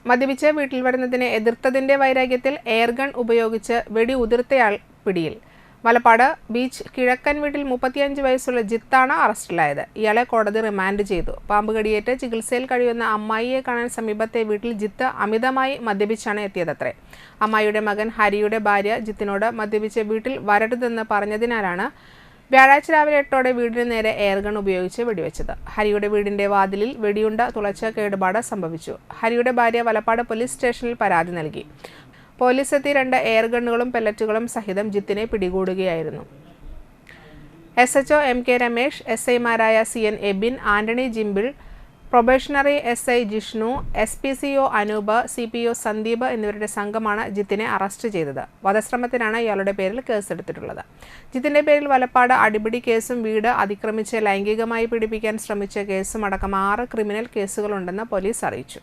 മദ്യപിച്ച് വീട്ടിൽ വരുന്നതിനെ എതിർത്തതിന്റെ വൈരാഗ്യത്തിൽ എയർഗൺ ഉപയോഗിച്ച് വെടി ഉതിർത്തയാൾ പിടിയിൽ. മലപ്പാട് ബീച്ച് കിഴക്കൻ വീട്ടിൽ 35 വയസ്സുള്ള ജിത്താണ് അറസ്റ്റിലായത്. ഇയാളെ കോടതി റിമാൻഡ് ചെയ്തു. പാമ്പ് കടിയേറ്റ് ചികിത്സയിൽ കഴിയുന്ന അമ്മായിയെ കാണാൻ സമീപത്തെ വീട്ടിൽ ജിത്ത് അമിതമായി മദ്യപിച്ചാണ് എത്തിയതത്രേ. അമ്മായിയുടെ മകൻ ഹരിയുടെ ഭാര്യ ജിത്തിനോട് മദ്യപിച്ച് വീട്ടിൽ വരരുതെന്ന് പറഞ്ഞതിനാലാണ് വ്യാഴാഴ്ച രാവിലെ 8 വീടിന് നേരെ എയർഗൺ ഉപയോഗിച്ച് വെടിവെച്ചത്. ഹരിയുടെ വീടിന്റെ വാതിലിൽ വെടിയുണ്ട തുളച്ച് കേടുപാട് സംഭവിച്ചു. ഹരിയുടെ ഭാര്യ വലപ്പാട് പോലീസ് സ്റ്റേഷനിൽ പരാതി നൽകി. പോലീസ് എത്തി 2 എയർഗണ്ണുകളും പെല്ലറ്റുകളും സഹിതം ജിത്തിനെ പിടികൂടുകയായിരുന്നു. SHO MK രമേഷ്, SIമാരായ CN Abin, Antony Jimbil, probationary SI Jishnu, SPCO Anoop, CPO Sandeep എന്നിവരുടെ സംഘമാണ് ജിത്തിനെ അറസ്റ്റ് ചെയ്തത്. വധശ്രമത്തിനാണ് ഇയാളുടെ പേരിൽ കേസെടുത്തിട്ടുള്ളത്. ജിത്തിന്റെ പേരിൽ വലപ്പാട് അടിപിടി കേസും വീട് അതിക്രമിച്ച് ലൈംഗികമായി പീഡിപ്പിക്കാൻ ശ്രമിച്ച കേസും അടക്കം 6 ക്രിമിനൽ കേസുകളുണ്ടെന്ന് പോലീസ് അറിയിച്ചു.